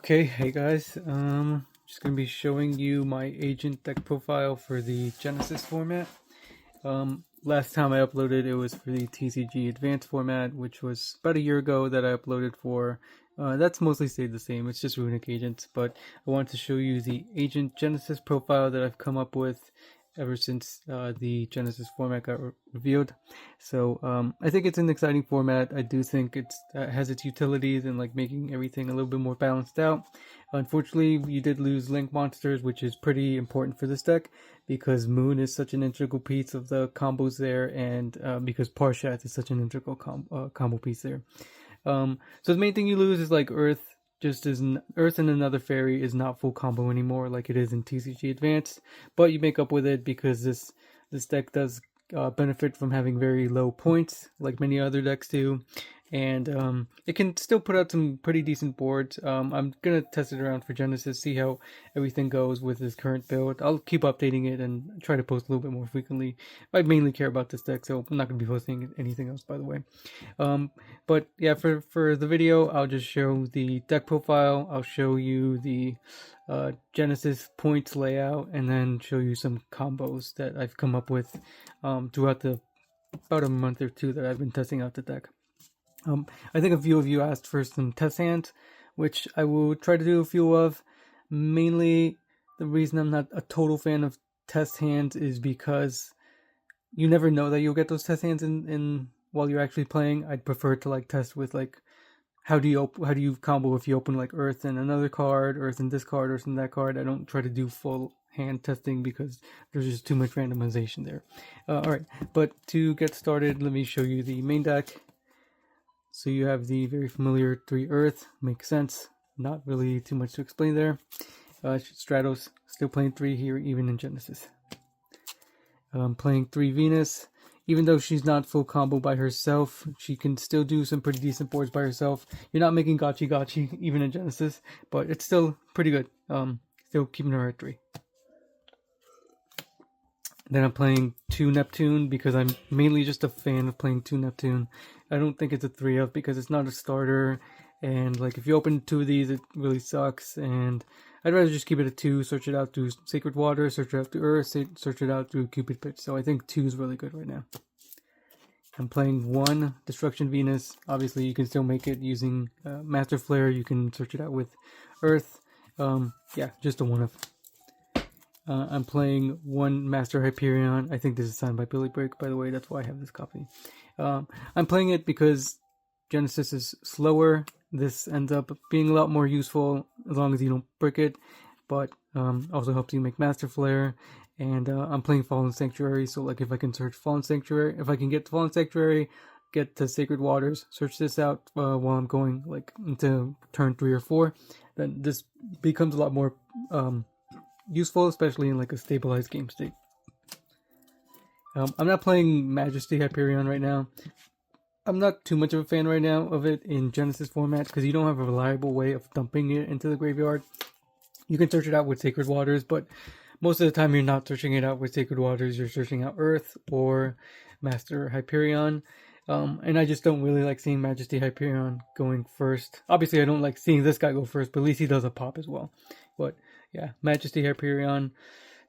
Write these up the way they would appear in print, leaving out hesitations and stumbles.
Okay, hey guys, just gonna be showing you my agent deck profile for the Genesys format. Last time I uploaded it was for the TCG Advanced format, which was about a year ago that I uploaded for. That's mostly stayed the same, it's just Runic Agents, but I wanted to show you the Agent Genesys profile that I've come up with ever since the Genesys format got revealed. So I think it's an exciting format. I do think it has its utilities and like making everything a little bit more balanced out. Unfortunately, you did lose Link Monsters, which is pretty important for this deck because Moon is such an integral piece of the combos there, and because Parshat is such an integral combo piece there. So the main thing you lose is like Earth. Just as Earth and another fairy is not full combo anymore like it is in TCG Advanced, but you make up with it because this deck does benefit from having very low points like many other decks do, and it can still put out some pretty decent boards. I'm gonna test it around for Genesys, see how everything goes with this current build. I'll keep updating it and try to post a little bit more frequently. I mainly care about this deck, so I'm not gonna be posting anything else, by the way. But yeah, for the video, I'll just show the deck profile. I'll show you the Genesys points layout, and then show you some combos that I've come up with throughout the about a month or two that I've been testing out the deck. I think a few of you asked for some test hands, which I will try to do a few of. Mainly, the reason I'm not a total fan of test hands is because you never know that you'll get those test hands in while you're actually playing. I'd prefer to like test with like how do you combo if you open like Earth and another card, Earth and this card, Earth and that card. I don't try to do full hand testing because there's just too much randomization there. Alright, but to get started, let me show you the main deck. So you have the very familiar 3 Earth, makes sense, not really too much to explain there. Stratos, still playing 3 here even in Genesys. Playing 3 Venus, even though she's not full combo by herself, she can still do some pretty decent boards by herself. You're not making gotchi even in Genesys, but it's still pretty good. Still keeping her at 3. Then I'm playing 2 Neptune because I'm mainly just a fan of playing 2 Neptune. I don't think it's a 3 of because it's not a starter, and like if you open 2 of these it really sucks, and I'd rather just keep it at 2, search it out through Sacred Water, search it out through Earth, search it out through Cupid Pitch. So I think 2 is really good right now. I'm playing 1 Destruction Venus. Obviously you can still make it using Master Flare, you can search it out with Earth. Yeah, just a 1 of. I'm playing 1 Master Hyperion. I think this is signed by Billy Brick, by the way. That's why I have this copy. I'm playing it because Genesys is slower. This ends up being a lot more useful as long as you don't brick it, but also helps you make Master Flare. And I'm playing Fallen Sanctuary, so like if I can search Fallen Sanctuary, if I can get to Fallen Sanctuary, get to Sacred Waters, search this out while I'm going like into turn 3 or 4, then this becomes a lot more useful, especially in like a stabilized game state. I'm not playing Majesty Hyperion right now. I'm not too much of a fan right now of it in Genesys format because you don't have a reliable way of dumping it into the graveyard. You can search it out with Sacred Waters, but most of the time you're not searching it out with Sacred Waters. You're searching out Earth or Master Hyperion. And I just don't really like seeing Majesty Hyperion going first. Obviously I don't like seeing this guy go first, but at least he does a pop as well. But yeah, Majesty Hyperion,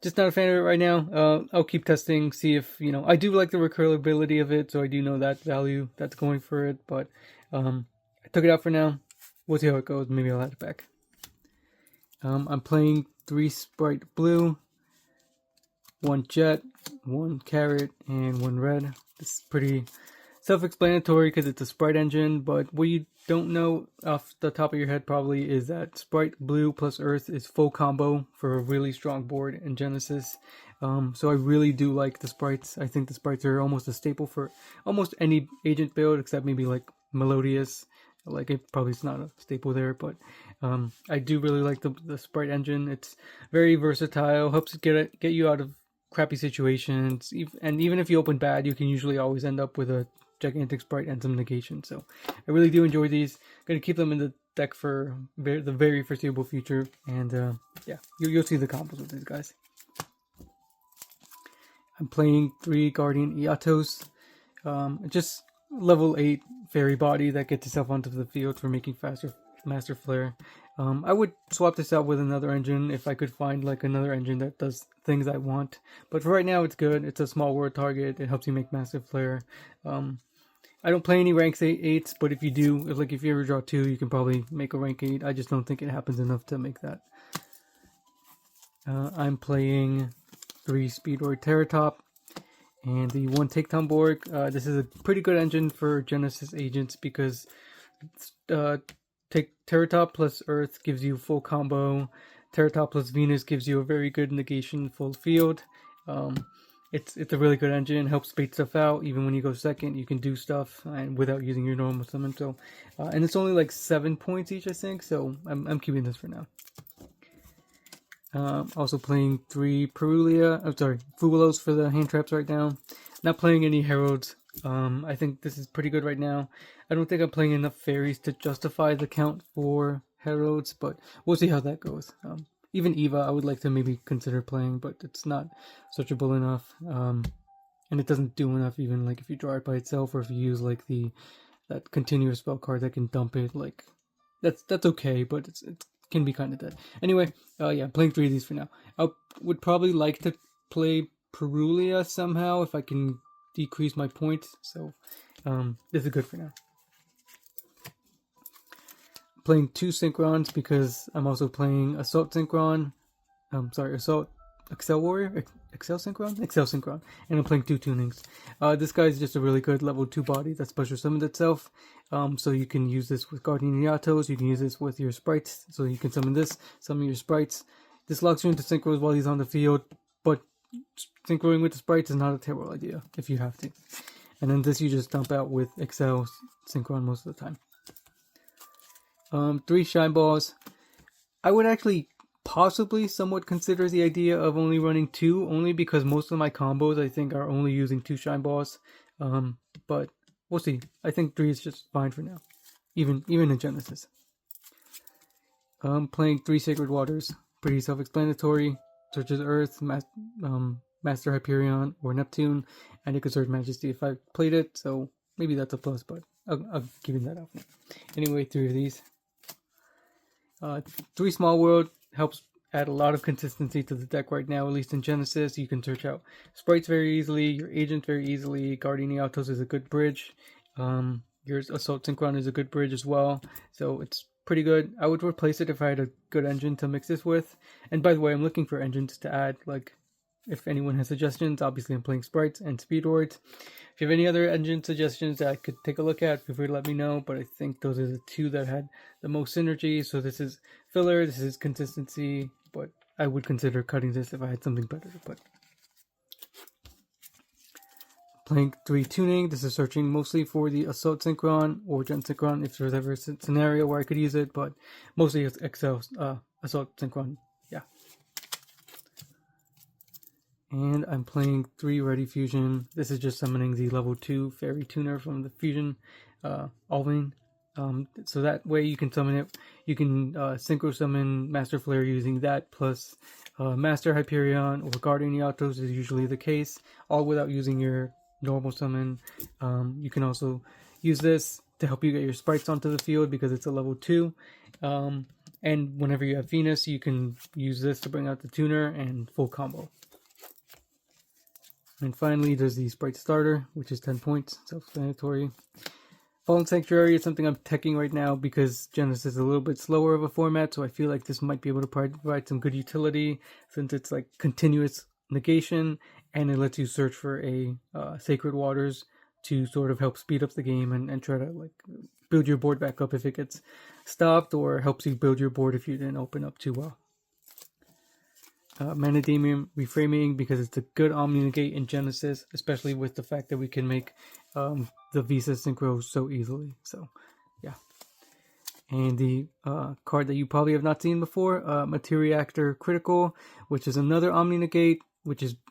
just not a fan of it right now. I'll keep testing, see if, I do like the recurability of it, so I do know that value that's going for it, but I took it out for now. We'll see how it goes. Maybe I'll add it back. I'm playing 3 Spright Blue, 1 Jet, 1 Carrot, and 1 Red. This is pretty self-explanatory because it's a Sprite engine, but what you don't know off the top of your head probably is that Spright Blue plus Earth is full combo for a really strong board in Genesys. So I really do like the sprites. I think the sprites are almost a staple for almost any agent build except maybe like Melodious. Like it probably is not a staple there, but I do really like the Sprite engine. It's very versatile, helps get you out of crappy situations, and even if you open bad, you can usually always end up with a gigantic Sprite and some negation. So I really do enjoy these. Going to keep them in the deck for the very foreseeable future, and yeah, you'll see the combos with these guys. I'm playing 3 Guardian Eatos. Just level 8 fairy body that gets itself onto the field for making faster Master Flare. I would swap this out with another engine if I could find like another engine that does things I want. But for right now, it's good. It's a small world target. It helps you make Massive Flare. I don't play any rank 8s, but if you do, if you ever draw 2, you can probably make a rank 8. I just don't think it happens enough to make that. I'm playing 3 Speedroid Terrortop and the 1 Takedown Borg. This is a pretty good engine for Genesys Agents because Terrortop plus Earth gives you full combo. Terrortop plus Venus gives you a very good negation full field. It's a really good engine. Helps bait stuff out. Even when you go second, you can do stuff and without using your normal summon. So, and it's only like 7 points each, I think. So I'm keeping this for now. Also playing 3 Fubulos for the hand traps right now. Not playing any Heralds. I think this is pretty good right now. I don't think I'm playing enough fairies to justify the count for Heralds, but we'll see how that goes. Even Eva, I would like to maybe consider playing, but it's not searchable enough. And it doesn't do enough even like if you draw it by itself or if you use like that continuous spell card that can dump it. Like that's okay, but it can be kind of dead. Anyway, yeah, I'm playing 3 of these for now. I would probably like to play Perulia somehow if I can decrease my points. So this is good for now. Playing 2 Synchrons because I'm also playing Assault Synchron. Assault Excel Warrior? Excel Synchron? And I'm playing 2 tunings. This guy's just a really good level 2 body that special summoned itself. So you can use this with Guardian Eatos, you can use this with your sprites. So you can summon your sprites. This locks you into synchros while he's on the field, but synchroing with the sprites is not a terrible idea if you have to. And then this you just dump out with Excel Synchron most of the time. 3 Shine Balls. I would actually possibly somewhat consider the idea of only running 2, only because most of my combos I think are only using 2 Shine Balls. But we'll see. I think 3 is just fine for now, even in Genesis. Playing 3 Sacred Waters. Pretty self-explanatory. Searches Earth, Master Hyperion, or Neptune, and it could search Majesty if I played it, so maybe that's a plus, but I'll give that out. Anyway, 3 of these. 3 Small World helps add a lot of consistency to the deck right now, at least in Genesis. You can search out sprites very easily, your agent very easily. Guardian Eatos is a good bridge. Your Assault Synchron is a good bridge as well. So it's pretty good. I would replace it if I had a good engine to mix this with. And by the way, I'm looking for engines to add. Like, if anyone has suggestions, obviously I'm playing sprites and Speedroids. If you have any other engine suggestions that I could take a look at, feel free to let me know. But I think those are the 2 that had the most synergy. So this is filler, this is consistency, but I would consider cutting this if I had something better to put. Playing 3 Tuning. This is searching mostly for the Assault Synchron or Gen Synchron if there's ever a scenario where I could use it, but mostly it's Excel Assault Synchron. Yeah. And I'm playing 3 Ready Fusion. This is just summoning the level 2 Fairy Tuner from the Fusion Alvin. So that way you can summon it. You can synchro summon Master Flare using that, plus Master Hyperion or Guardian Eatos is usually the case, all without using your normal summon. You can also use this to help you get your sprites onto the field because it's a level 2. And whenever you have Venus, you can use this to bring out the tuner and full combo. And finally, there's the Sprite Starter, which is 10 points, self-explanatory. Fallen Sanctuary is something I'm teching right now because Genesis is a little bit slower of a format, so I feel like this might be able to provide some good utility since it's like continuous negation and it lets you search for a Sacred Waters to sort of help speed up the game and try to like build your board back up if it gets stopped, or helps you build your board if you didn't open up too well. Manademium Reframing because it's a good Omni Negate in Genesis, especially with the fact that we can make the Visa Synchro so easily. So, yeah. And the card that you probably have not seen before, Materiactor Critical, which is another Omni Negate,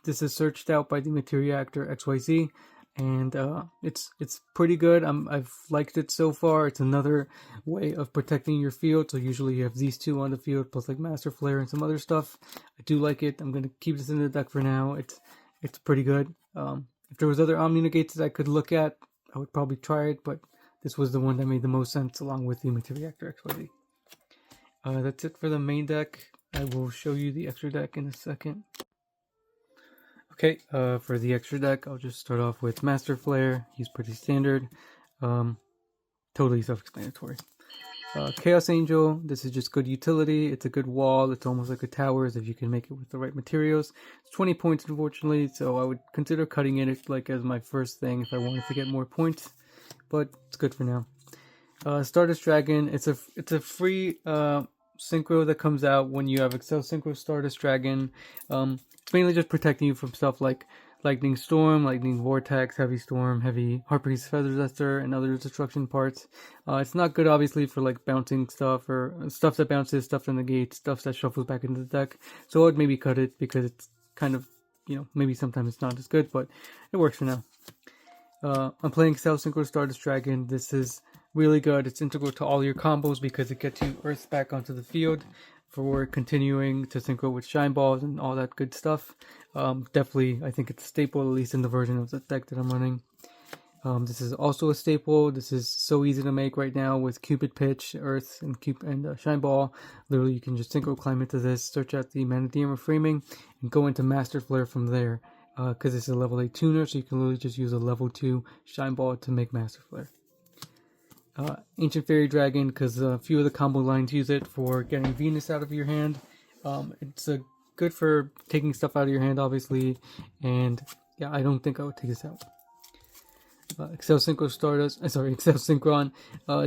this is searched out by the Materiactor XYZ, and it's pretty good. I've liked it so far. It's another way of protecting your field. So usually you have these 2 on the field plus like Master Flare and some other stuff. I do like it. I'm gonna keep this in the deck for now. It's pretty good. If there was other Omni Negates that I could look at, I would probably try it, but this was the one that made the most sense along with the Materiactor XYZ. That's it for the main deck. I will show you the extra deck in a second. Okay, for the extra deck, I'll just start off with Master Flare. He's pretty standard. Totally self-explanatory. Chaos Angel, this is just good utility. It's a good wall. It's almost like a towers if you can make it with the right materials. It's 20 points, unfortunately, so I would consider cutting it like as my first thing if I wanted to get more points, but it's good for now. Stardust Dragon, it's a free synchro that comes out when you have Excel Synchro Stardust Dragon. It's mainly just protecting you from stuff like Lightning Storm, Lightning Vortex, Heavy Storm, Heavy Harpy's Feather Duster, and other destruction parts. It's not good, obviously, for like bouncing stuff or stuff that bounces, stuff that negates, stuff that shuffles back into the deck. So I would maybe cut it because it's kind of, maybe sometimes it's not as good, but it works for now. I'm playing Excel Synchro Stardust Dragon. This is really good. It's integral to all your combos because it gets you Earth back onto the field for continuing to synchro with Shine Balls and all that good stuff. Definitely, I think it's a staple, at least in the version of the deck that I'm running. This is also a staple. This is so easy to make right now with Cupid Pitch, Earth, and Shine Ball. Literally, you can just synchro climb into this, search out the Manadium Framing, and go into Master Flare from there. Because it's a level 8 tuner, so you can literally just use a level 2 Shine Ball to make Master Flare. Ancient Fairy Dragon, because a few of the combo lines use it for getting Venus out of your hand. It's good for taking stuff out of your hand, obviously, and yeah, I don't think I would take this out. Excel Synchron.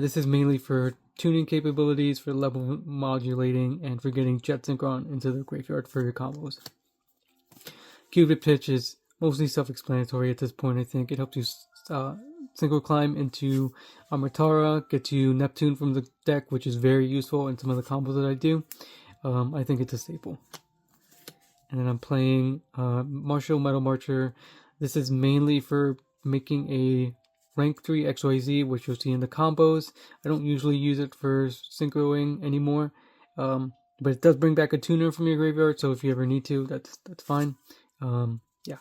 This is mainly for tuning capabilities, for level modulating, and for getting Jet Synchron into the graveyard for your combos. Cupid Pitch is mostly self-explanatory at this point. I think it helps you synchro climb into Amatara, get you Neptune from the deck, which is very useful in some of the combos that I do. I think it's a staple. And then I'm playing Martial Metal Marcher. This is mainly for making a rank 3 XYZ, which you'll see in the combos. I don't usually use it for synchroing anymore, but it does bring back a tuner from your graveyard, so if you ever need to, that's fine. Yeah.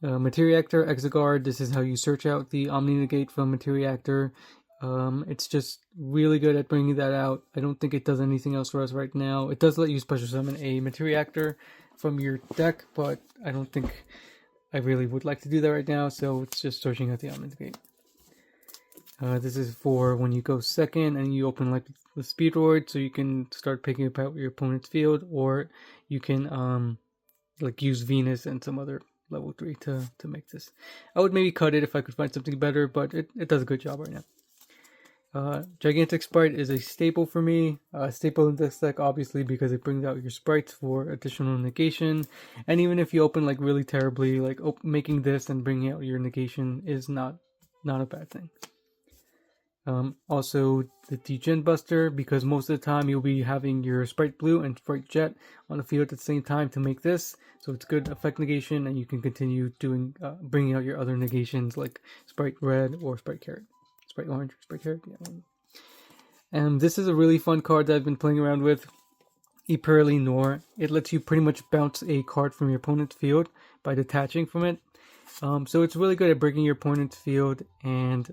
Materiactor, Exiguard, this is how you search out the Omni Negate from Materiactor. It's just really good at bringing that out. I don't think it does anything else for us right now. It does let you special summon a Materiactor from your deck, but I don't think I really would like to do that right now, so it's just searching out the Omni Negate. This is for when you go second and you open like the Speedroid, so you can start picking up out your opponent's field, or you can like use Venus and some other level 3 to make this. I would maybe cut it if I could find something better, but it does a good job right now. Gigantic Sprite is a staple for me. Staple in this deck, obviously, because it brings out your sprites for additional negation. And even if you open like really terribly, like making this and bringing out your negation is not a bad thing. Also the Degen Buster, because most of the time you'll be having your Spright Blue and Spright Jet on the field at the same time to make this, so it's good effect negation, and you can continue doing bringing out your other negations like Spright Red or Spright Carrot, Spright Orange, Spright Carrot. Yeah. And this is a really fun card that I've been playing around with. Epurely Nor. It lets you pretty much bounce a card from your opponent's field by detaching from it. So it's really good at breaking your opponent's field, and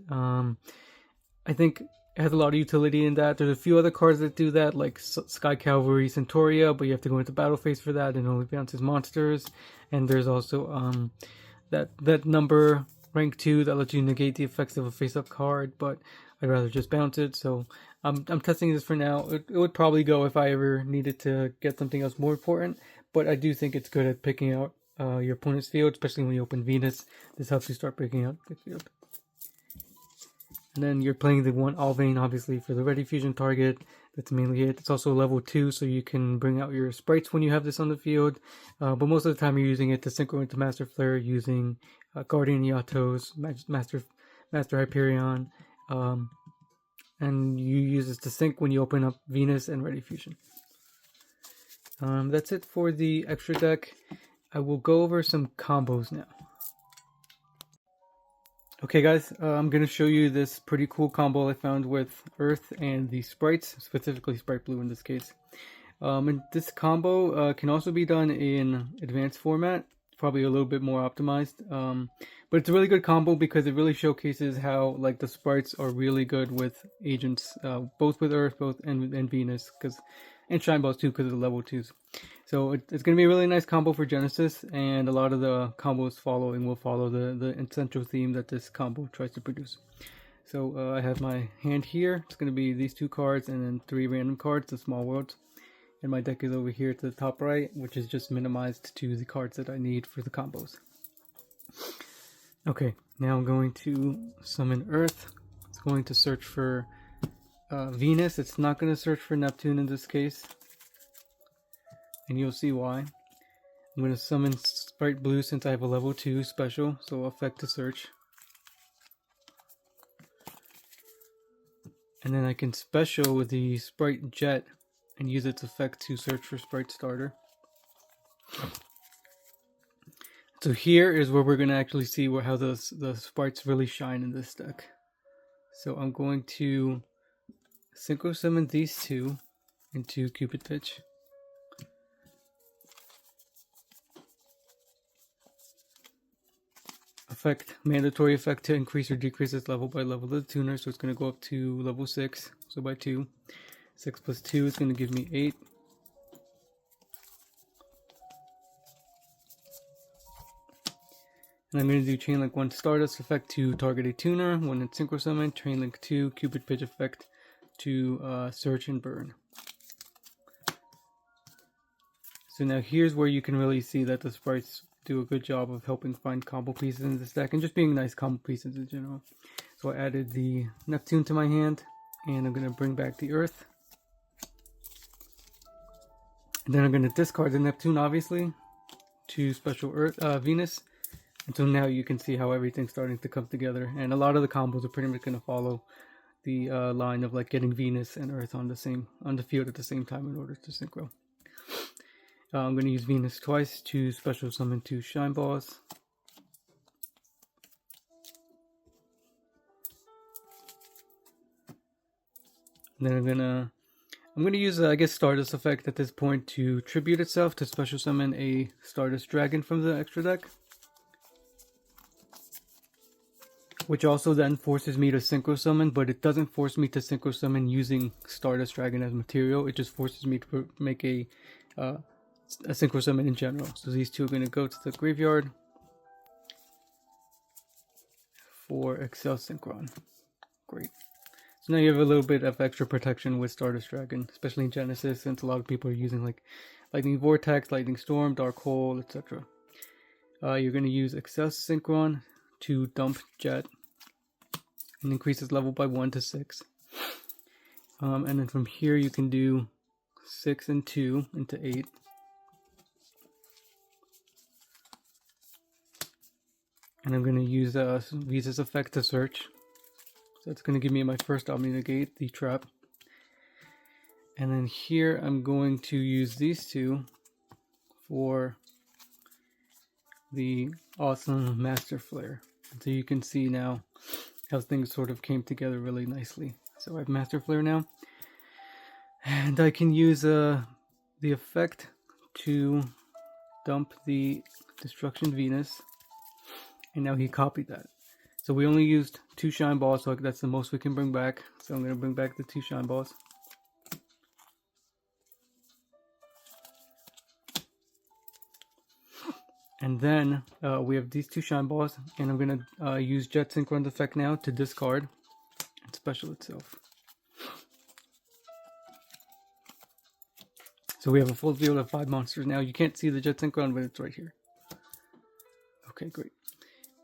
I think it has a lot of utility in that. There's a few other cards that do that, like Sky Cavalry Centauria, but you have to go into battle phase for that, and it only bounces monsters. And there's also that number, rank 2, that lets you negate the effects of a face-up card, but I'd rather just bounce it. So I'm testing this for now. It would probably go if I ever needed to get something else more important, but I do think it's good at picking out your opponent's field, especially when you open Venus. This helps you start picking out the field. And then you're playing the one Alvain, obviously, for the Ready Fusion target. That's mainly it. It's also level 2, so you can bring out your sprites when you have this on the field. But most of the time you're using it to synchro into Master Flare using Guardian Eatos, Master Hyperion. And you use this to sync when you open up Venus and Ready Fusion. That's it for the extra deck. I will go over some combos now. Okay guys, I'm going to show you this pretty cool combo I found with Earth and the sprites, specifically Spright Blue in this case. And this combo can also be done in advanced format probably a little bit more optimized. But it's a really good combo because it really showcases how like the sprites are really good with agents, both with Earth, and Venus, and Shine Balls too because of the level 2s. So it's going to be a really nice combo for Genesys, and a lot of the combos following will follow the essential theme that this combo tries to produce. So I have my hand here. It's going to be these 2 cards and then 3 random cards, the small worlds. And my deck is over here to the top right, which is just minimized to the cards that I need for the combos. Okay, now I'm going to summon Earth. It's going to search for Venus. It's not going to search for Neptune in this case. And you'll see why. I'm going to summon Spright Blue since I have a level 2 special, so effect to search. And then I can special with the Spright Jet and use its effect to search for Spright Starter. So here is where we're going to actually see how the sprites really shine in this deck. So I'm going to synchro summon these 2 into Cupid Pitch. Effect, mandatory effect to increase or decrease its level by level of the tuner, so it's going to go up to level 6, so by 2. 6 plus 2 is going to give me 8. And I'm going to do Chain Link 1 Stardust effect to target a tuner when it's synchro summoned, Chain Link 2 Cupid Pitch effect to search and burn. So now here's where you can really see that the sprites do a good job of helping find combo pieces in this deck and just being nice combo pieces in general. So I added the Neptune to my hand, and I'm going to bring back the Earth. And then I'm going to discard the Neptune, obviously, to special Venus. And so now you can see how everything's starting to come together. And a lot of the combos are pretty much going to follow the line of like getting Venus and Earth on the field at the same time in order to synchro. I'm going to use Venus twice to special summon 2 Shine Balls. And then I'm gonna use I guess Stardust effect at this point to tribute itself to special summon a Stardust Dragon from the extra deck, which also then forces me to synchro summon, but it doesn't force me to synchro summon using Stardust Dragon as material. It just forces me to make a synchro summon in general. So these 2 are going to go to the graveyard for Excel Synchron. Great. So now you have a little bit of extra protection with Stardust Dragon, especially in Genesys, since a lot of people are using like Lightning Vortex, Lightning Storm, Dark Hole, etc. You're going to use Excel Synchron to dump Jet and increase its level by 1 to 6. And then from here you can do 6 and 2 into 8. And I'm going to use Visa's effect to search. So it's going to give me my first Omni Negate, the trap. And then here I'm going to use these 2 for the awesome Master Flare. So you can see now how things sort of came together really nicely. So I have Master Flare now. And I can use the effect to dump the Destruction Venus. And now he copied that. So we only used 2 Shine Balls, so that's the most we can bring back. So I'm going to bring back the 2 Shine Balls. And then we have these 2 Shine Balls, and I'm going to use Jet Synchron's effect now to discard and special itself. So we have a full field of 5 monsters now. You can't see the Jet Synchron, but it's right here. Okay, great.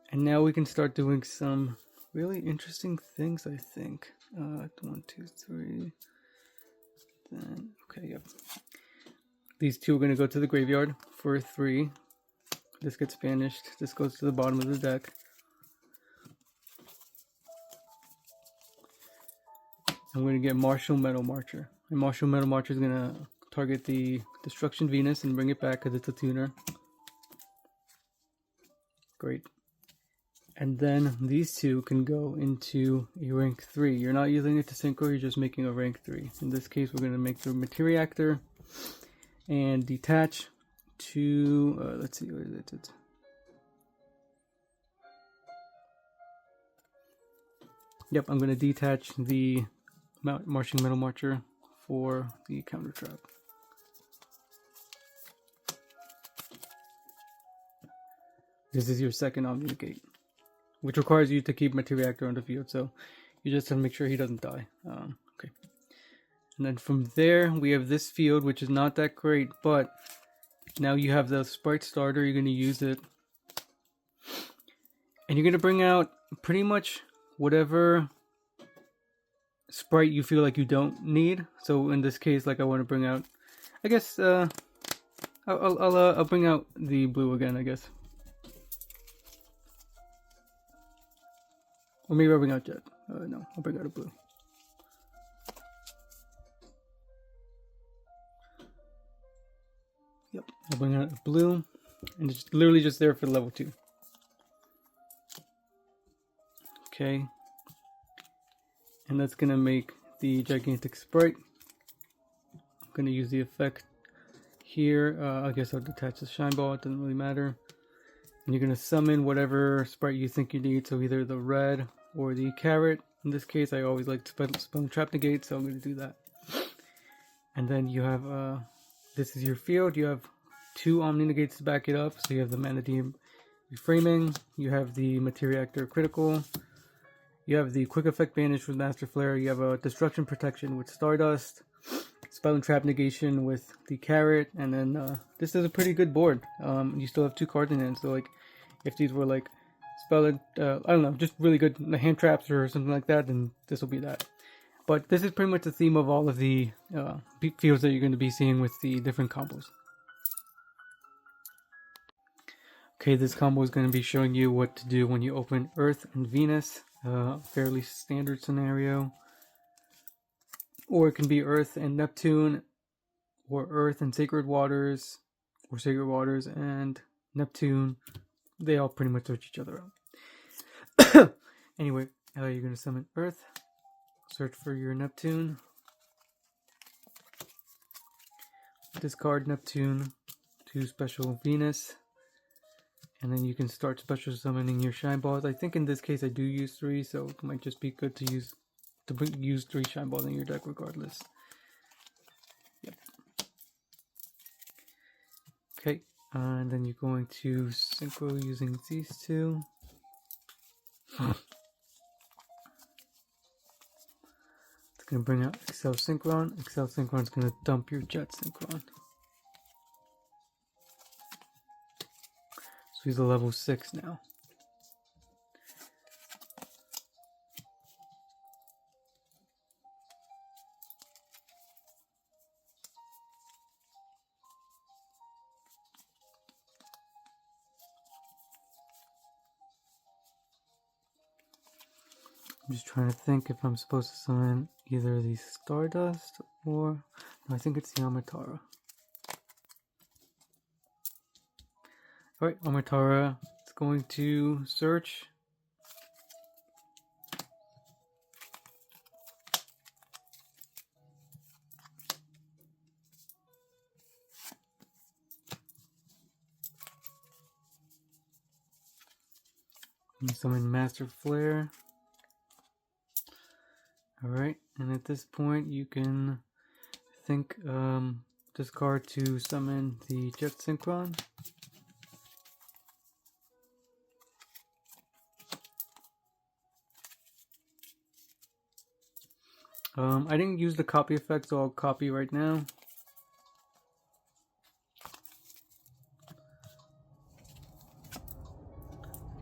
And now we can start doing some really interesting things, I think. 1, 2, 3. Then, okay, yep. These 2 are going to go to the graveyard for 3. This gets banished. This goes to the bottom of the deck. I'm going to get Martial Metal Marcher. And Martial Metal Marcher is going to target the Destruction Venus and bring it back because it's a tuner. Great. And then these 2 can go into a rank 3. You're not using it to synchro, you're just making a rank 3. In this case, we're going to make the Materiactor and detach to, let's see, what is it? Yep, I'm going to detach the Marching Metal Marcher for the counter trap. This is your second Omni Negate, which requires you to keep Materiactor on the field, so you just have to make sure he doesn't die. Okay. And then from there, we have this field, which is not that great, but now you have the Spright starter, you're going to use it. And you're going to bring out pretty much whatever Spright you feel like you don't need. So in this case, like I want to bring out, I guess, I'll bring out the blue again, I guess. Or maybe I'll bring out Jet. No, I'll bring out a blue. Yep, I'll bring out a blue. And it's literally just there for level 2. Okay. And that's going to make the gigantic Spright. I'm going to use the effect here. I guess I'll detach the Shine Ball, it doesn't really matter. And you're going to summon whatever Spright you think you need, so either the red or the carrot. In this case, I always like to spell Trap Negate, so I'm going to do that. And then you have, this is your field. You have 2 Omni Negates to back it up. So you have the Manadim Reframing, you have the Materiactor Critical, you have the Quick Effect Banish with Master Flare, you have a Destruction Protection with Stardust, Spell and Trap Negation with the Carrot, and then this is a pretty good board. You still have 2 cards in hand, so like if these were like Spell and, I don't know, just really good hand traps or something like that, then this will be that. But this is pretty much the theme of all of the fields that you're going to be seeing with the different combos. Okay, this combo is going to be showing you what to do when you open Earth and Venus. Fairly standard scenario. Or it can be Earth and Neptune, or Earth and Sacred Waters, or Sacred Waters and Neptune. They all pretty much switch each other out. Anyway, you're going to summon Earth. Search for your Neptune. Discard Neptune to special Venus. And then you can start special summoning your Shine Balls. I think in this case I do use 3, so it might just be good to use 3 Shine Balls in your deck regardless. Yep. Okay, and then you're going to synchro using these 2. It's going to bring out Excel Synchron. Excel Synchron is going to dump your Jet Synchron. So he's a level 6 now. I'm just trying to think if I'm supposed to summon either the Stardust or... No, I think it's the Amatara. Alright, Amatara is going to search. And summon Master Flare. Alright, and at this point you can think discard to summon the Jet Synchron. I didn't use the copy effect, so I'll copy right now.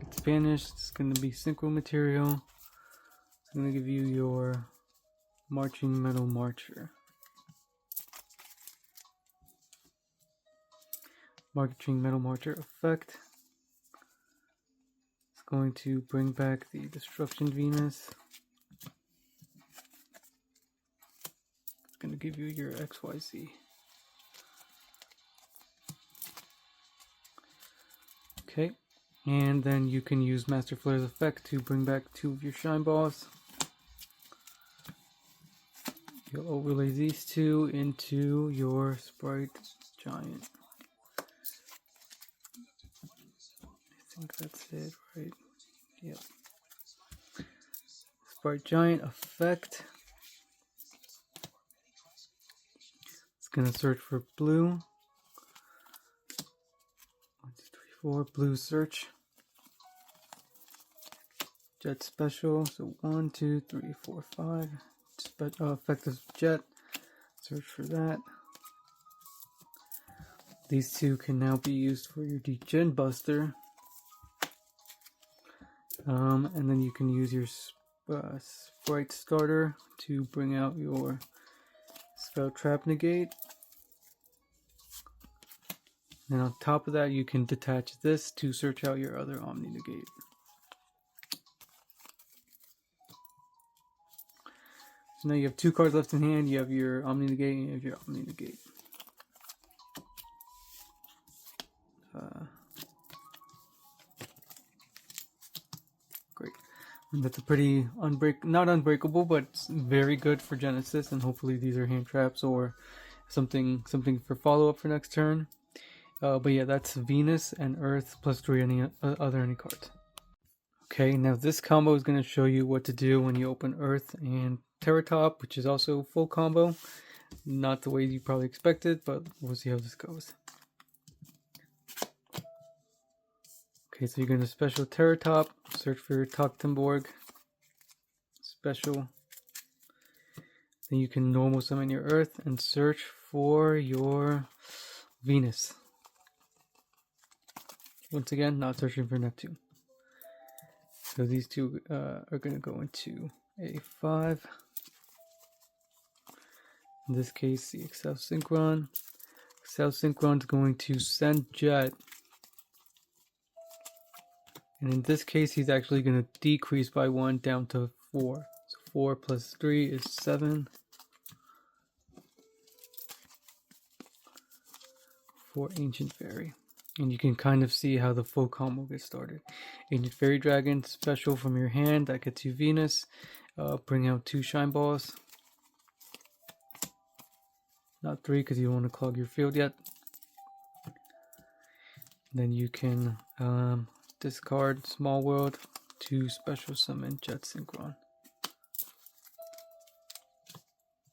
It's banished. It's going to be Synchro Material. It's going to give you your Marching Metal Marcher. Marching Metal Marcher effect. It's going to bring back the Destruction Venus. Going to give you your XYZ. Okay, and then you can use Master Flare's effect to bring back 2 of your Shine Balls. You'll overlay these 2 into your Spright Giant. I think that's it, right? Yep. Spright Giant effect. It's gonna search for blue. 1, 2, 3, 4. Blue search. Jet special. So 1, 2, 3, 4, 5. Effective jet. Search for that. These two can now be used for your Degen Buster. And then you can use your Spright Starter to bring out your Spell Trap Negate. And on top of that, you can detach this to search out your other Omni Negate. So now you have 2 cards left in hand. You have your Omni Negate and you have your Omni Negate. Great. And that's a pretty not unbreakable, but very good for Genesys, and hopefully these are hand traps or something for follow-up for next turn. But yeah, that's Venus and Earth plus 3 any cards. Okay, now this combo is going to show you what to do when you open Earth and Terrortop, which is also full combo. Not the way you probably expected, but we'll see how this goes. Okay, so you're going to special Terrortop, search for your Toktenborg, special. Then you can normal summon your Earth and search for your Venus. Once again, not searching for Neptune. So these two are going to go into A5. In this case, the Excel Synchron. Excel Synchron is going to send Jet. And in this case, he's actually going to decrease by 1 down to 4. So 4 plus 3 is 7. For Ancient Fairy. And you can kind of see how the full combo gets started. Ancient Fairy Dragon, special from your hand, that gets you Venus. Bring out 2 Shine Balls. Not 3 because you don't want to clog your field yet. Then you can discard Small World to special summon Jet Synchron.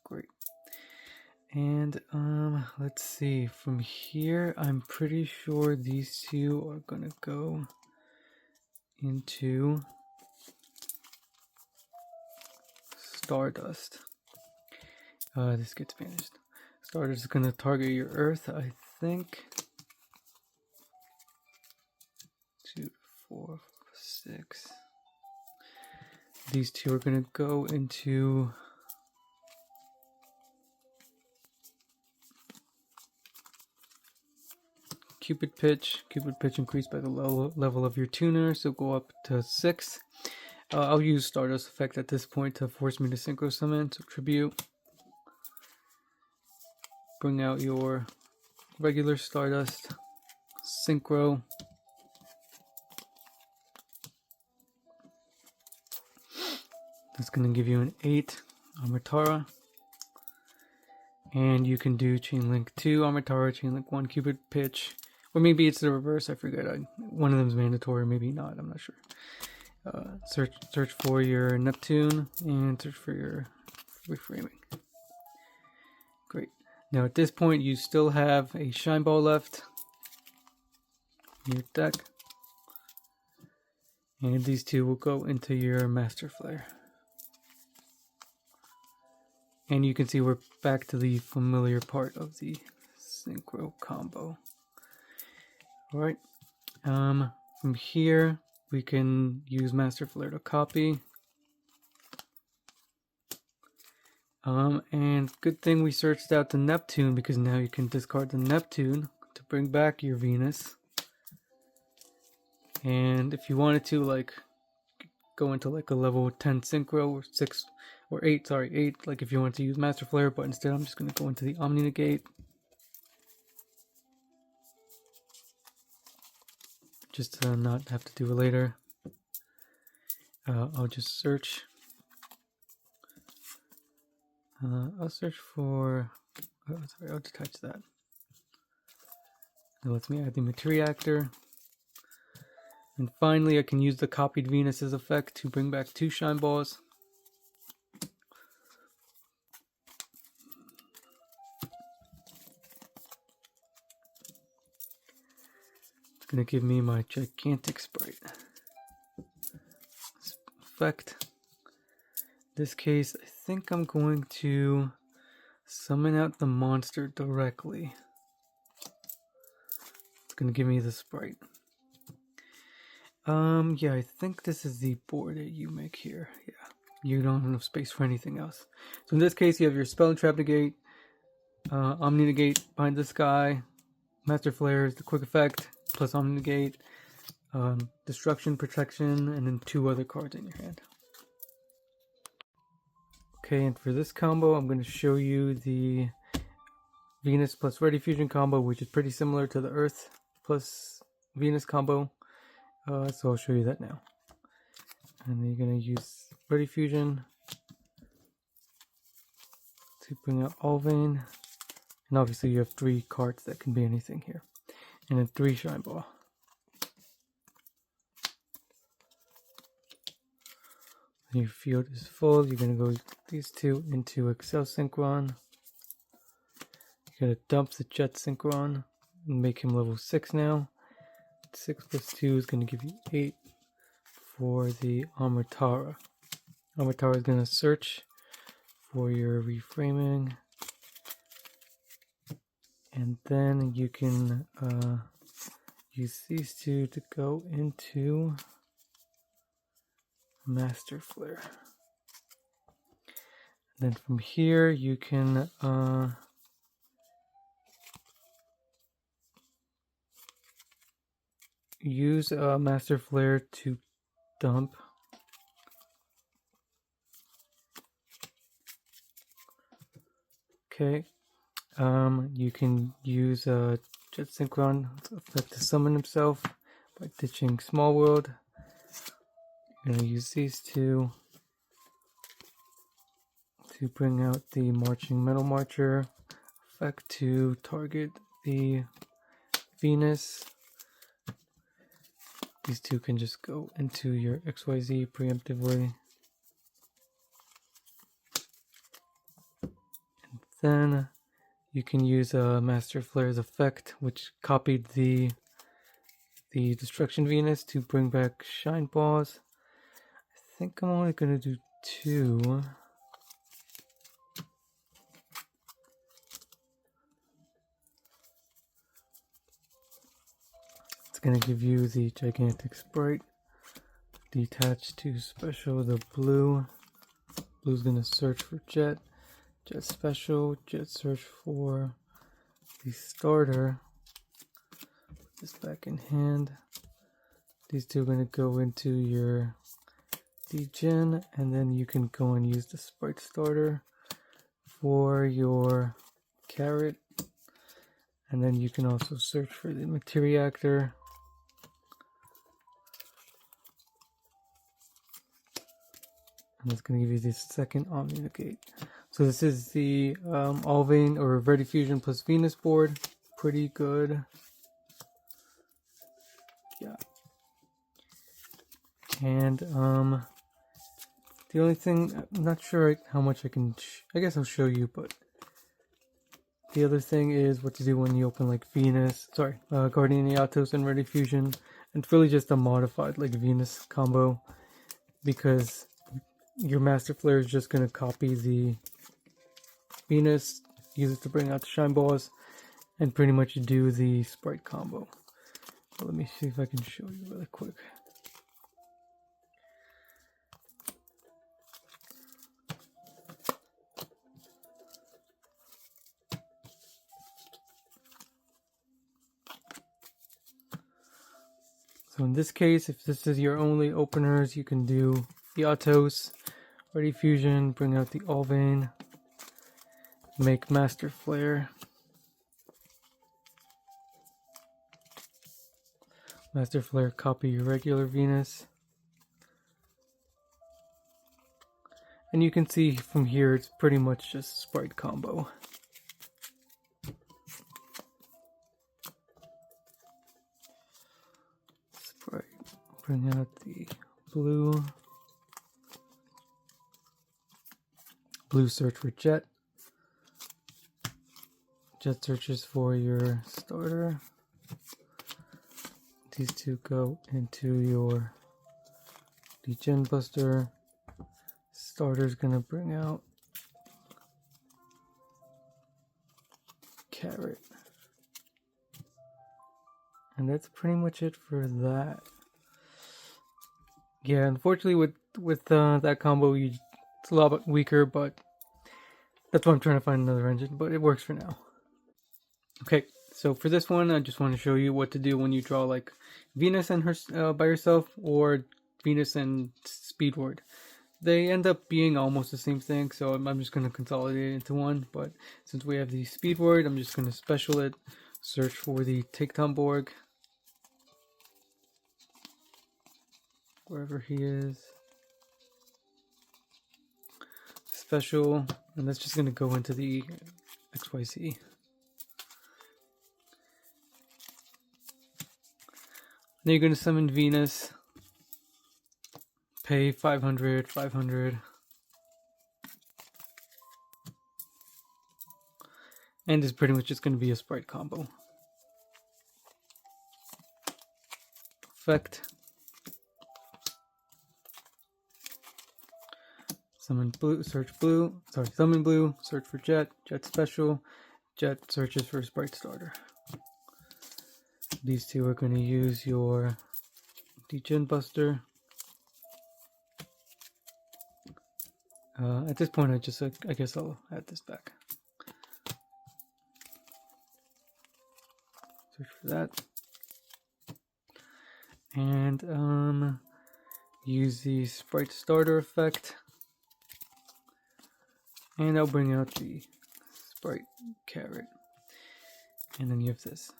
Great. And let's see, from here I'm pretty sure these two are gonna go into Stardust. This gets banished. Stardust is gonna target your Earth, I think. 2, 4, 6. These two are gonna go into Cupid Pitch. Cupid Pitch increased by the level of your tuner, so go up to 6. I'll use Stardust effect at this point to force me to synchro summon, so Tribute. Bring out your regular Stardust, Synchro. That's going to give you an 8 Amatara. And you can do Chain Link 2 Amatara, Chain Link 1 Cupid Pitch. Or maybe it's the reverse, I forget. One of them is mandatory, maybe not, I'm not sure. Search for your Neptune and search for your Reframing. Great. Now at this point you still have a Shine Ball left in your deck. And these two will go into your Master Flare. And you can see we're back to the familiar part of the Synchro combo. Alright, from here we can use Master Flare to copy. And good thing we searched out the Neptune, because now you can discard the Neptune to bring back your Venus. And if you wanted to, like, go into like a level 10 Synchro or 6 or 8, sorry, 8, like if you wanted to use Master Flare, but instead I'm just going to go into the Omni Negate. Just to not have to do it later. I'll just search. I'll search for. Oh, sorry, I'll detach that. It lets me add the Materiactor. And finally, I can use the copied Venus's effect to bring back 2 Shine Balls. going to give me my gigantic sprite. Effect. In this case, I think I'm going to summon out the monster directly. It's going to give me the sprite. Yeah, I think this is the board that you make here. Yeah, you don't have enough space for anything else. So in this case, you have your Spell and Trap Negate, Omni Negate, Bind the Sky, Master Flare is the quick effect, plus Omni Negate, Destruction, Protection, and then 2 other cards in your hand. Okay, and for this combo, I'm going to show you the Venus plus Ready Fusion combo, which is pretty similar to the Earth plus Venus combo. So I'll show you that now. And then you're going to use Ready Fusion to bring out Alvain. And obviously you have 3 cards that can be anything here. And then 3 Shine Ball. When your field is full, you're going to go these 2 into Excel Synchron. You're going to dump the Jet Synchron and make him level 6 now. 6 plus 2 is going to give you 8 for the Amritara. Amritara is going to search for your reframing. And then you can use these 2 to go into Master Flare. And then from here you can use Master Flare to dump. Okay. You can use Jet Synchron effect to summon himself by ditching Small World. You're going to use these 2 to bring out the Marching Metal Marcher effect to target the Venus. These 2 can just go into your XYZ preemptively. And then you can use Master Flare's effect, which copied the Destruction Venus to bring back Shine Balls. I think I'm only going to do 2. It's going to give you the gigantic sprite. Detach to special the blue. Blue's going to search for Jet. Jet special. Jet search for the starter. Put this back in hand. These 2 are going to go into your Degen, and then you can go and use the Sprite starter for your carrot. And then you can also search for the Materiactor. And it's going to give you the second Omni Negate. So this is the Alvain or Ready Fusion plus Venus board. Pretty good. Yeah. And the only thing, I'm not sure how much I can, I guess I'll show you, but the other thing is what to do when you open like Venus, Guardian Eatos and Ready Fusion. And it's really just a modified like Venus combo, because your Master Flare is just going to copy the Venus, use it to bring out the Shine Balls, and pretty much do the Sprite combo. So let me see if I can show you really quick. So in this case, if this is your only openers, you can do Eatos, Ready Fusion, bring out the Alvain, make Master Flare, Master Flare, copy your regular Venus. And you can see from here, it's pretty much just Sprite combo. Sprite, bring out the blue. Blue search for Jet. Jet searches for your starter. these two go into your Degen Buster. Starter's gonna bring out Carrot. And that's pretty much it for that. Yeah, unfortunately with that combo, it's a lot weaker, but that's why I'm trying to find another engine, but it works for now. Okay, so for this one, I just want to show you what to do when you draw like Venus and her by herself, or Venus and Speedroid. They end up being almost the same thing, so I'm just going to consolidate it into one. But since we have the Speedroid, I'm just going to special it, search for the Take-Tom-Borg, wherever he is, special, and that's just going to go into the XYZ. Then you're going to summon Venus, pay 500, 500. And it's pretty much just going to be a Spright combo. Effect. Summon blue, search blue, sorry, summon blue, search for Jet, Jet special, Jet searches for Spright starter. These two are going to use your Degen Buster. At this point, I guess I'll add this back. Search for that. And use the Spright starter effect. And I'll bring out the Spright Carrot. And then you have this.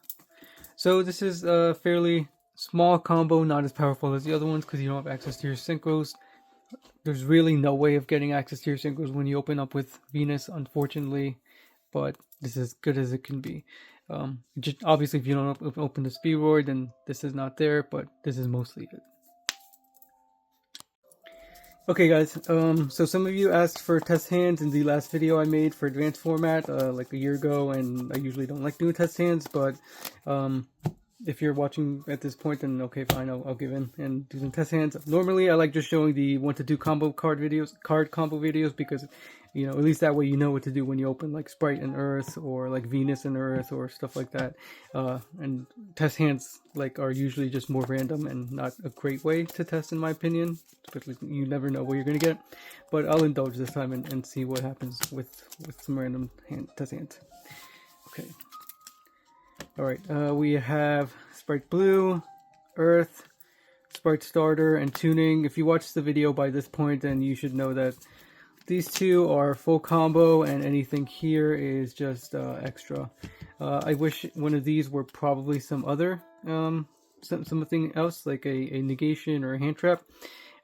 So this is a fairly small combo, not as powerful as the other ones because you don't have access to your synchros. There's really no way of getting access to your synchros when you open up with Venus, unfortunately. But this is as good as it can be. Just obviously, if you don't open the Speedroid, then this is not there, but this is mostly it. Okay guys, so some of you asked for test hands in the last video I made for advanced format like a year ago, and I usually don't like doing test hands, but if you're watching at this point, then okay, fine, I'll give in and do some test hands. Normally I like just showing the 1 to 2 combo card combo videos, because you know, at least that way you know what to do when you open like Spright and Earth, or like Venus and Earth, or stuff like that. And test hands like are usually just more random and not a great way to test, in my opinion. Especially you never know what you're gonna get. But I'll indulge this time and see what happens with some random test hands. Okay. All right. We have Spright Blue, Earth, Spright Starter, and Tuning. If you watched the video by this point, then you should know that these two are full combo, and anything here is just extra. I wish one of these were probably some other something else, like a negation or a hand trap.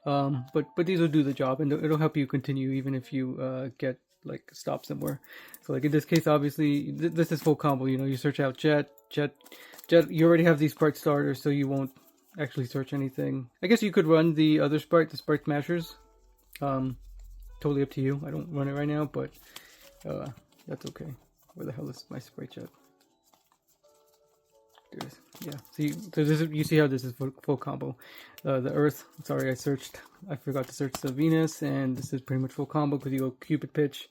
But these will do the job, and it'll help you continue even if you get like stopped somewhere. So like in this case, obviously this is full combo. You know, you search out Jet. You already have these Spright starters, so you won't actually search anything. I guess you could run the other Spright, the Spright Smashers. Totally up to you. I don't run it right now, but that's okay. Where the hell is my Spright Jet? There it is. Yeah. So this is, you see how this is full combo. The Earth. Sorry, I forgot to search the Venus, and this is pretty much full combo because you go Cupid Pitch,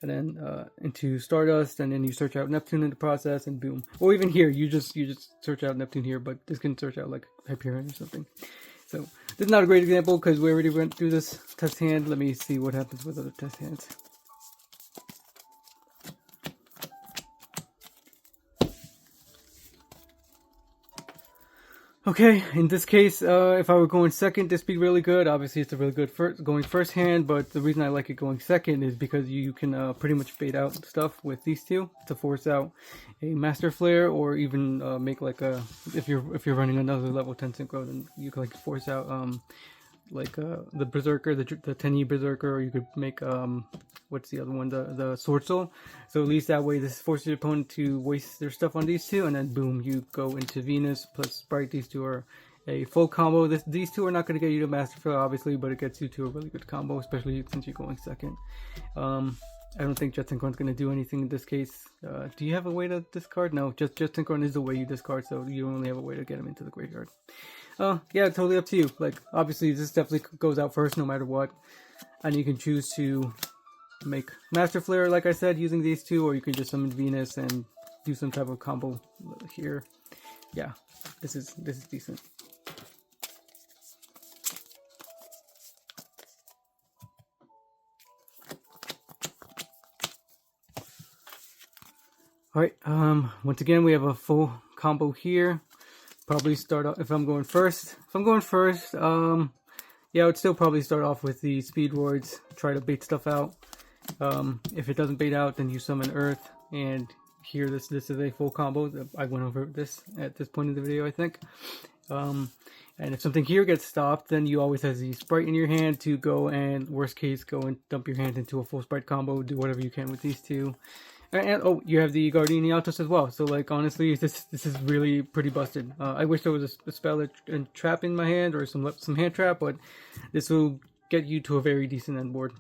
and then into Stardust, and then you search out Neptune in the process, and boom. Or even here, you just search out Neptune here, but this can search out like Hyperion or something. So this is not a great example because we already went through this test hand. Let me see what happens with other test hands. Okay, in this case, if I were going second, this would be really good. Obviously, it's a really good going first hand, but the reason I like it going second is because you can pretty much bait out stuff with these two to force out a Master Flare, or even make like a, if you're running another level 10 synchro, then you can like force out the Berserker, the 10E Berserker, or you could make what's the other one, the Sword Soul. So at least that way this forces your opponent to waste their stuff on these two, and then boom, you go into Venus plus Spright. These two are a full combo. These two are not going to get you to Master Flare, obviously, but it gets you to a really good combo, especially since you're going second. I don't think Jet Synchron's going to do anything in this case. Do you have a way to discard? No, just Jet Synchron is the way you discard, so you only have a way to get him into the graveyard. Yeah, totally up to you. Like, obviously, this definitely goes out first no matter what. And you can choose to make Master Flare, like I said, using these two, or you can just summon Venus and do some type of combo here. Yeah, this is decent. Alright, once again, we have a full combo here. Probably start off, if I'm going first, yeah, I would still probably start off with the Speedroids, try to bait stuff out. If it doesn't bait out, then you summon Earth, and here, this is a full combo. I went over this at this point in the video, I think. And if something here gets stopped, then you always have the Spright in your hand to go and, worst case, go and dump your hand into a full Spright combo, do whatever you can with these two. And oh, you have the Guardian Eatos as well. So like honestly, this is really pretty busted. I wish there was a spell and trap in my hand or some hand trap, but this will get you to a very decent end board.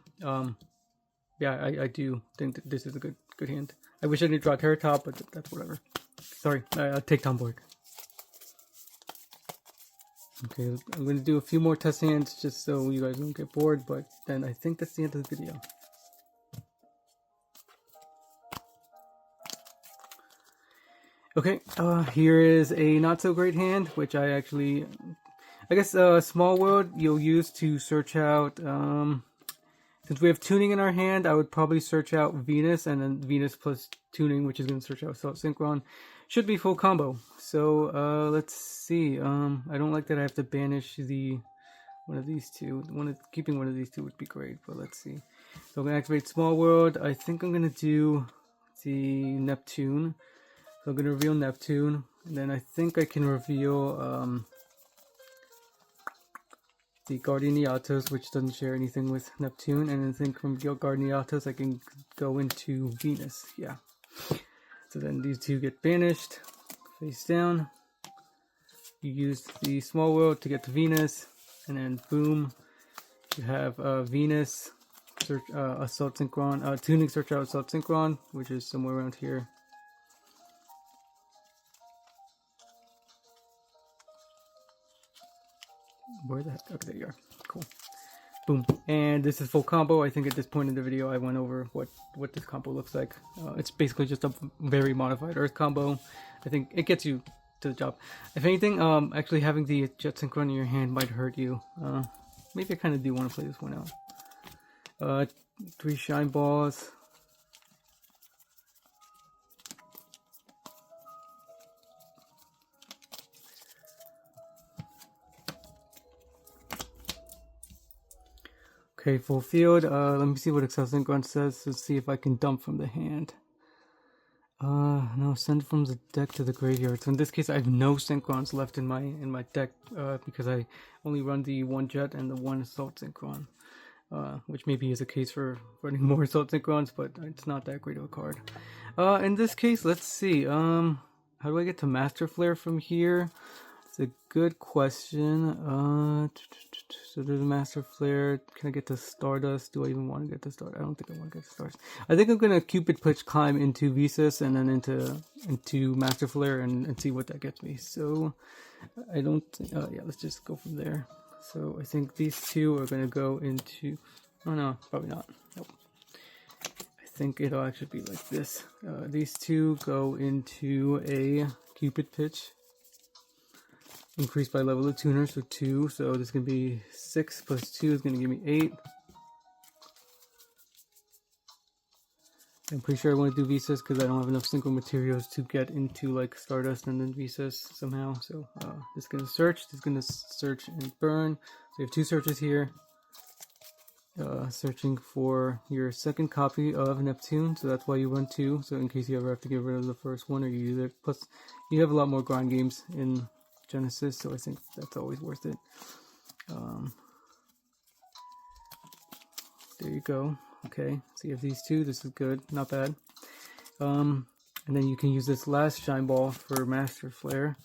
Yeah, I do think that this is a good hand. I wish I didn't draw Terrortop, but that's whatever. Sorry, I'll take Tomborg. Okay, I'm going to do a few more test hands just so you guys don't get bored, but then I think that's the end of the video. Okay, here is a not so great hand, which I guess Small World you'll use to search out, since we have Tuning in our hand, I would probably search out Venus, and then Venus plus Tuning, which is going to search out Assault Synchron. Should be full combo. So, let's see, I don't like that I have to banish one of these two. Keeping one of these two would be great, but let's see. So I'm going to activate Small World. I think I'm going to do the Neptune. So I'm going to reveal Neptune, and then I think I can reveal the Guardian Eatos, which doesn't share anything with Neptune, and I think from Guardian Eatos I can go into Venus, yeah. So then these two get banished, face down. You use the Small World to get to Venus, and then boom, you have Venus, search Assault Synchron, Tuning search out Assault Synchron, which is somewhere around here. Where the heck? Okay, there you are. Cool. Boom. And this is full combo. I think at this point in the video I went over what this combo looks like. It's basically just a very modified Earth combo. I think it gets you to the job. If anything, actually having the Jet Synchron in your hand might hurt you. Maybe I kind of do want to play this one out. 3 Shine Balls. Okay, full field. Let me see what Excel Synchron says. Let's see if I can dump from the hand. No, send from the deck to the graveyard. So in this case, I have no Synchrons left in my deck because I only run the 1 Jet and the 1 Assault Synchron, which maybe is a case for running more Assault Synchrons, but it's not that great of a card. In this case, let's see. How do I get to Master Flare from here? It's a good question. So there's a Master Flare. Can I get to Stardust? Do I even want to get to Stardust? I don't think I want to get to Stardust. I think I'm gonna Cupid Pitch climb into Visas and then into Master Flare and see what that gets me. So I don't. Yeah, let's just go from there. So I think these two are gonna go into. Oh no, probably not. Nope. I think it'll actually be like this. These two go into a Cupid Pitch. Increased by level of tuner, so 2. So this is going to be 6 plus 2 is going to give me 8. I'm pretty sure I want to do Visas because I don't have enough synchro materials to get into like Stardust and then Visas somehow. So this is going to search. This is going to search and burn. So you have 2 searches here. Searching for your second copy of Neptune. So that's why you run 2. So in case you ever have to get rid of the first one or you use it. Plus you have a lot more grind games in Genesys, so I think that's always worth it. There you go. Okay, so you have these 2. This is good, not bad. And then you can use this last Shine Ball for Master Flare.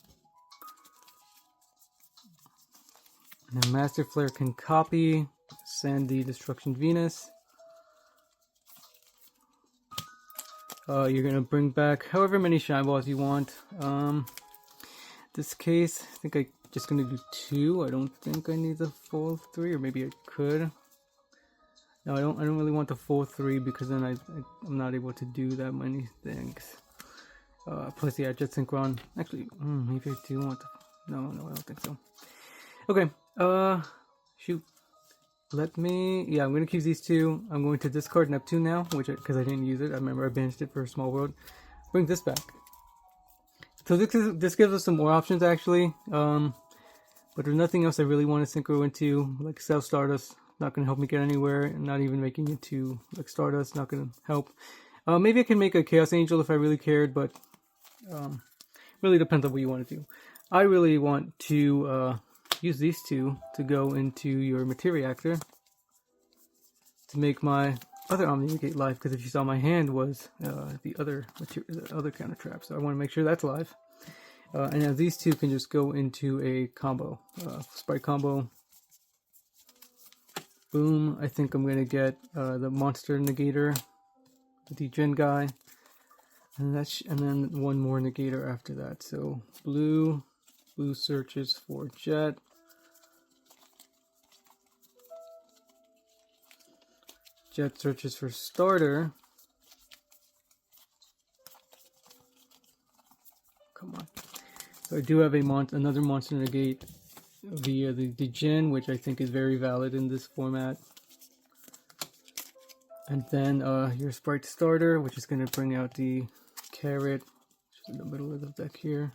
And then Master Flare can copy, send the Destruction Venus. You're gonna bring back however many shine balls you want. This case, I think I'm just gonna do 2. I don't think I need the full 3, or maybe I could. No, I don't really want the full 3 because then I'm not able to do that many things. Plus, yeah, Jet Synchron. Actually, maybe I do want the... No, I don't think so. Okay, shoot. Let me... Yeah, I'm going to keep these 2. I'm going to discard Neptune now, because I didn't use it. I remember I banished it for a Small World. Bring this back. So this gives us some more options, actually. But there's nothing else I really want to synchro into, like Self Stardust. Not going to help me get anywhere, and not even making it to like Stardust, not going to help. Maybe I can make a Chaos Angel if I really cared, but really depends on what you want to do. I really want to use these 2 to go into your Materia Reactor to make my other Omni Negate live, because if you saw my hand was the other counter trap, so I want to make sure that's live. And now these 2 can just go into a combo, Sprite combo. Boom, I think I'm going to get the Monster Negator, the Degen guy, and then one more Negator after that. So blue searches for Jet. Jet searches for Starter. Come on. So I do have another Monster Negate via the Degen, which I think is very valid in this format. And then your Sprite Starter, which is going to bring out the Carrot, which is in the middle of the deck here.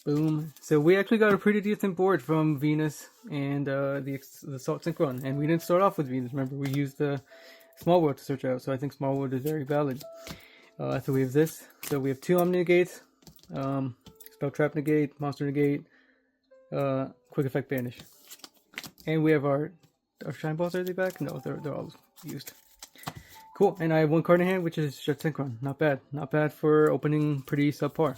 Boom. So we actually got a pretty decent board from Venus and the Salt Synchron. And we didn't start off with Venus. Remember, we used the Small World to search out. So I think Small World is very valid. So we have this. So we have 2 Omni Negates. Spell Trap Negate, Monster Negate, Quick Effect Banish. And we have our Shine Balls. Are they back? No, they're all used. Cool. And I have 1 card in hand, which is Jet Synchron. Not bad. Not bad for opening pretty subpar.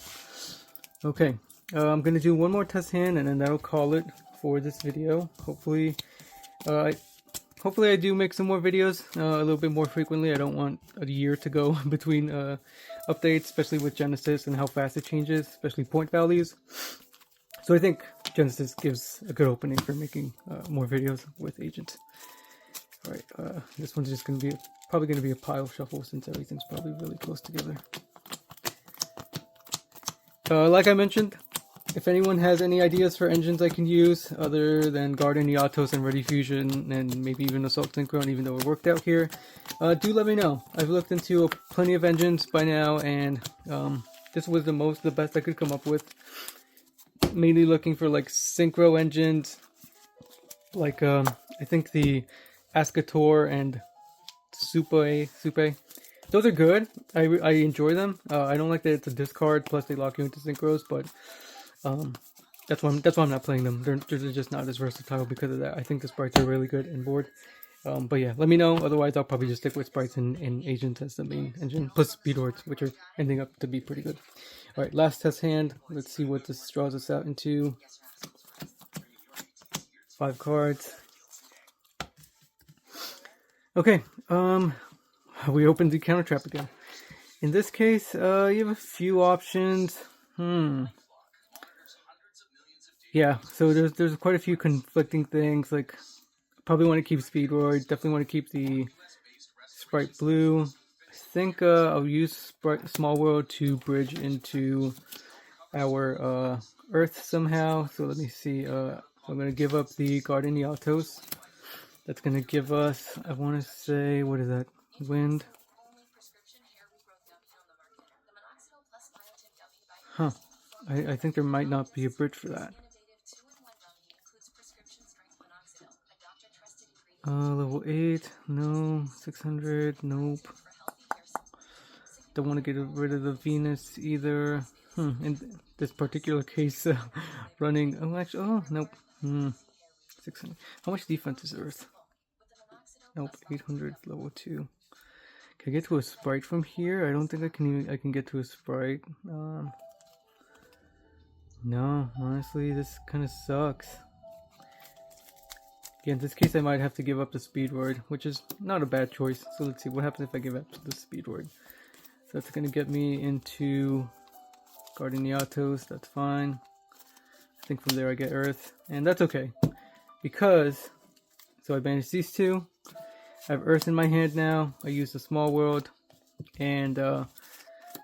Okay. I'm going to do 1 more test hand, and then that'll call it for this video. Hopefully I do make some more videos a little bit more frequently. I don't want a year to go between updates, especially with Genesys and how fast it changes, especially point values. So I think Genesys gives a good opening for making more videos with Agent. Alright, this one's just probably going to be a pile shuffle since everything's probably really close together. Like I mentioned, if anyone has any ideas for engines I can use other than Garden, Eatos, and Ready Fusion, and maybe even Assault Synchron, even though it worked out here, do let me know. I've looked into plenty of engines by now, and this was the best I could come up with. Mainly looking for like synchro engines, like I think the Ascator and Supe. Those are good. I enjoy them. I don't like that it's a discard, plus they lock you into synchros, but that's why I'm not playing them. They're just not as versatile because of that. I think the sprites are really good in board. But yeah, let me know. Otherwise, I'll probably just stick with sprites and Agent as the main engine, plus Speedroids, which are ending up to be pretty good. Alright, last test hand. Let's see what this draws us out into. 5 cards. Okay, we opened the counter trap again. In this case, you have a few options. Yeah, so there's quite a few conflicting things. Like, probably want to keep Speedroid. Definitely want to keep the Spright Blue. I think I'll use Small World to bridge into our Earth somehow. So let me see. I'm going to give up the Garden Eatos. That's going to give us, I want to say, what is that? Wind. Huh. I think there might not be a bridge for that. Level 8, no. 600, nope. Don't want to get rid of the Venus either. In this particular case, running, nope. 600. How much defense is Earth? Nope, 800, level 2. Can I get to a Sprite from here? I don't think I can get to a Sprite. No, honestly, this kind of sucks. Yeah, in this case I might have to give up the Speedroid, which is not a bad choice. So let's see what happens if I give up the Speedroid. So that's going to get me into Guardian Eatos, that's fine. I think from there I get Earth, and that's okay. Because, so I banish these two. I have Earth in my hand now. I use the Small World, and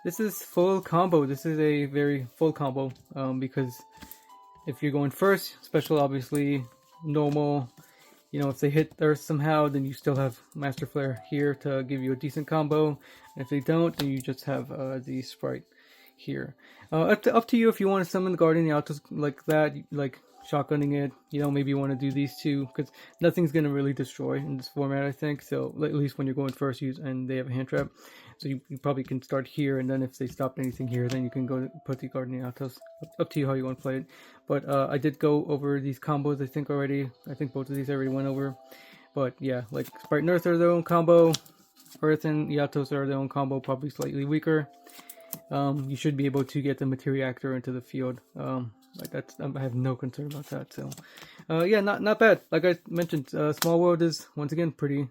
this is full combo. This is a very full combo, because if you're going first, special obviously, normal, you know, if they hit Earth somehow, then you still have Master Flare here to give you a decent combo. And if they don't, then you just have the Spright here. Up to you if you want to summon the Guardian Eatos like that, like shotgunning it. You know, maybe you want to do these two, because nothing's going to really destroy in this format, I think. So at least when you're going first, and they have a hand trap. So you probably can start here, and then if they stop anything here, then you can go put the Guardian Eatos. Up to you how you want to play it. But I did go over these combos, I think, already. I think both of these I already went over. But yeah, like Spright and Earth are their own combo. Earth and Eatos are their own combo, probably slightly weaker. You should be able to get the Materia Actor into the field. Like I have no concern about that. So, yeah, not bad. Like I mentioned, Small World is once again pretty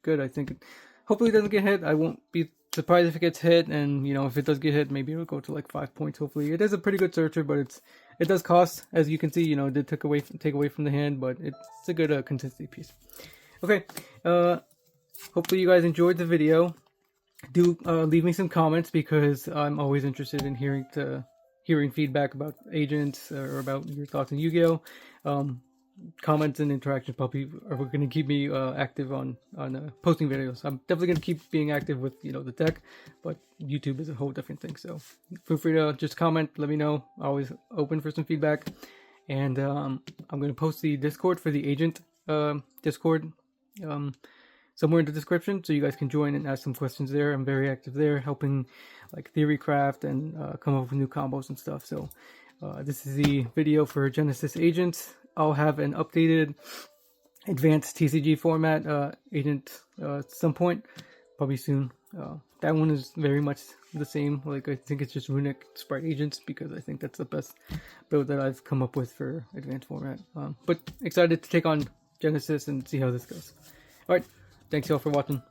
good. I think. Hopefully it doesn't get hit. I won't be surprised if it gets hit, and you know, if it does get hit, maybe it'll go to like 5 points. Hopefully, it is a pretty good searcher, but it does cost, as you can see. You know, it did take away from the hand, but it's a good consistency piece. Okay, hopefully you guys enjoyed the video. Do leave me some comments, because I'm always interested in hearing feedback about agents or about your thoughts on Yu-Gi-Oh. Comments and interaction probably are going to keep me active on posting videos. I'm definitely going to keep being active with, you know, the deck, but YouTube is a whole different thing. So feel free to just comment, let me know. Always open for some feedback. And I'm going to post the Discord for the agent Discord somewhere in the description, so you guys can join and ask some questions there. I'm very active there, helping like theory craft and come up with new combos and stuff. So this is the video for Genesys Agent. I'll have an updated advanced TCG format agent at some point, probably soon. That one is very much the same. Like, I think it's just runic Spright agents, because I think that's the best build that I've come up with for advanced format. But excited to take on Genesys and see how this goes. Alright, thanks y'all for watching.